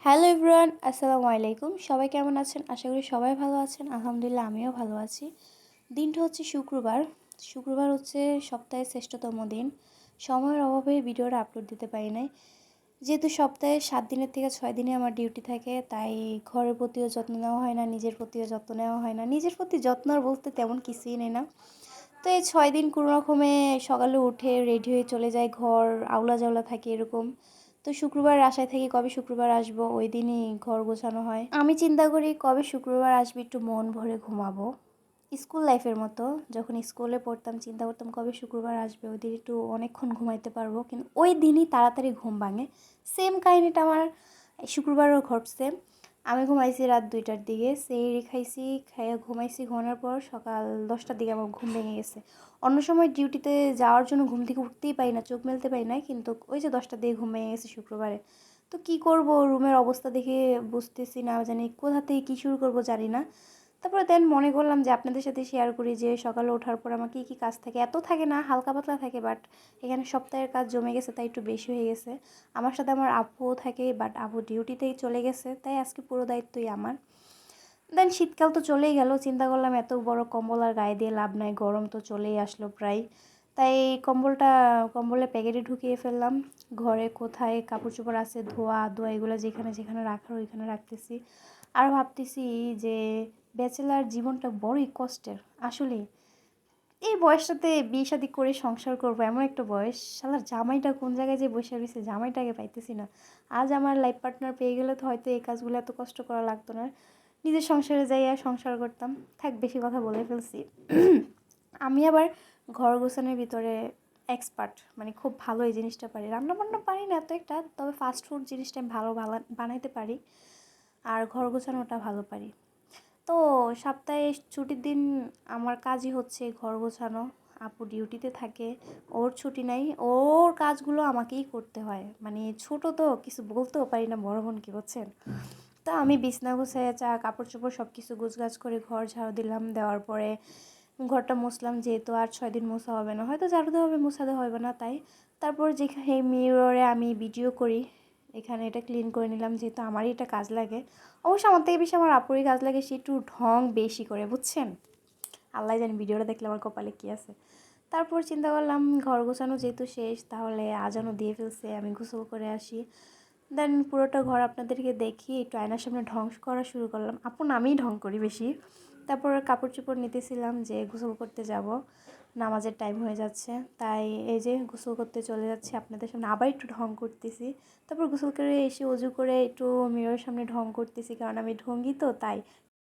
Hello everyone, আসসালামু আলাইকুম। সবাই কেমন আছেন? আশা করি সবাই ভালো আছেন। আলহামদুলিল্লাহ আমিও ভালো আছি। দিনটা হচ্ছে শুক্রবার। শুক্রবার হচ্ছে সপ্তাহের শ্রেষ্ঠতম দিন। সময়ের অভাবে ভিডিওটা আপলোড দিতে পারি নাই। যেহেতু সপ্তাহে ৭ দিনের থেকে ৬ দিনে আমার ডিউটি থাকে, তাই ঘরের প্রতিও যত্ন নেওয়া হয় না, নিজের প্রতিও যত্ন নেওয়া হয় না। নিজের প্রতি যত্ন আর বলতে তেমন কিছুই নেই না। তো এই ৬ দিন কোনো রকমে সকালে উঠে রেডি হয়ে চলে যায়, ঘর আউলা জাউলা থাকে এরকম। তো শুক্রবার আশায় থাকি কবে শুক্রবার আসবো, ওই দিনই ঘর গোছানো হয়। আমি চিন্তা করি কবে শুক্রবার আসবে একটু মন ভরে ঘুমাবো। স্কুল লাইফের মতো যখন স্কুলে পড়তাম চিন্তা করতাম কবে শুক্রবার আসবে, ওই দিন একটু অনেকক্ষণ ঘুমাইতে পারবো, কিন্তু ওই দিনই তাড়াতাড়ি ঘুম ভাঙে। সেম কাহিনিটা আমার শুক্রবারও ঘটছে। আমি ঘুমাইছি রাত ২টার দিকে, সেহরি খাইছি, খাইয়ে ঘুমাইছি। ঘুমানোর পর সকাল 10টার দিকে আমার ঘুম ভেঙে গেছে। অন্য সময় ডিউটিতে যাওয়ার জন্য ঘুম থেকে উঠতেই পারি না, চোখ মেলতে পারি না, কিন্তু ওই যে 10টার দিকে ঘুম ভেঙে গেছে শুক্রবারে। তো কী করব, রুমের অবস্থা দেখে বুঝতেছি না, জানি কোথা থেকে কী শুরু করবো জানি না। তারপরে দেন মনে করলাম যে আপনাদের সাথে শেয়ার করি যে সকালে ওঠার পর আমার কী কী কাজ থাকে। এত থাকে না, হালকা পাতলা থাকে, বাট এখানে সপ্তাহের কাজ জমে গেছে, তাই একটু বেশি হয়ে গেছে। আমার সাথে আমার আপুও থাকে, বাট আপু ডিউটিতেই চলে গেছে, তাই আজকে পুরো দায়িত্বই আমার। দেন শীতকাল তো চলেই গেল, চিন্তা করলাম এত বড় কম্বল আর গায়ে দিয়ে লাভ নাই, গরম তো চলেই আসলো প্রায়। তাই কম্বলের প্যাকেটে ঢুকিয়ে ফেললাম। ঘরে কোথায় কাপড় চোপড় আছে ধোয়া ধোয়া এগুলো যেখানে যেখানে রাখার ওইখানে রাখতেছি। আর ভাবতেছি যে ব্যাচেলার জীবনটা বড়ই কষ্টের আসলে। এই বয়সটাতে বিয়ে শাদী করে সংসার করবো, এমন একটা বয়স। শালার জামাইটা কোন জায়গায় যে বসে রয়েছে, জামাইটাকে পাইতেছি না। আজ আমার লাইফ পার্টনার পেয়ে গেলে তো হয়তো এই কাজগুলো এত কষ্ট করা লাগতো না, নিজের সংসারে যাইয়া সংসার করতাম। থাক, বেশি কথা বলে ফেলছি। আমি আবার ঘর গোছানোর ভিতরে এক্সপার্ট, মানে খুব ভালো এই জিনিসটা পারি। রান্না বান্না পারি না এত একটা, তবে ফাস্ট ফুড জিনিসটা আমি ভালো বানাইতে পারি। আর ঘর গোছানোটা ভালো পারি। তো সপ্তাহে ছুটির দিন আমার কাজই হচ্ছে ঘর গোছানো। আপু ডিউটিতে থাকে, ওর ছুটি নাই, ওর কাজগুলো আমাকেই করতে হয়। মানে ছোট তো কিছু বলতেও পারি না বড় বোন, কি করছেন। তা আমি বিছনা গুছাইয়া কাপড় চোপড় সব কিছু গুছগাছ করে ঘর ঝাড়ু দিলাম। দেওয়ার পরে ঘরটা মুছলাম, যেহেতু আর ৬ দিন মোছা হবে না, হয়তো ঝাড়ু দেওয়া হবে, মোছাতে হবে না, তাই। তারপর যেখানে মিররে আমি ভিডিও করি, এখানে এটা ক্লিন করে নিলাম, যেহেতু আমারই এটা কাজ লাগে। অবশ্য আমার থেকে বেশি আমার আপুরই কাজ লাগে, সে একটু ঢং বেশি করে, বুঝছেন। আল্লাহ জানি ভিডিওটা দেখলে আমার কপালে কী আছে। তারপর চিন্তা করলাম ঘর গোছানো যেহেতু শেষ, তাহলে আজানও দিয়ে ফেলছে, আমি গোসল করে আসি। দেন পুরোটা ঘর আপনাদেরকে দেখি, একটু আয়নার সামনে ঢং করা শুরু করলাম। আপন আমিই ঢং করি বেশি। তারপর কাপড় চোপড় নিতেছিলাম যে গোসল করতে যাব, নামাজের টাইম হয়ে যাচ্ছে, তাই এই যে গোসল করতে চলে যাচ্ছি আপনাদের সামনে, আবার একটু ঢং করতেছি। তারপর গোসল করে এসে অজু করে একটু মিররের সামনে ঢং করতেছি, কারণ আমি ঢঙ্গি তো, তাই।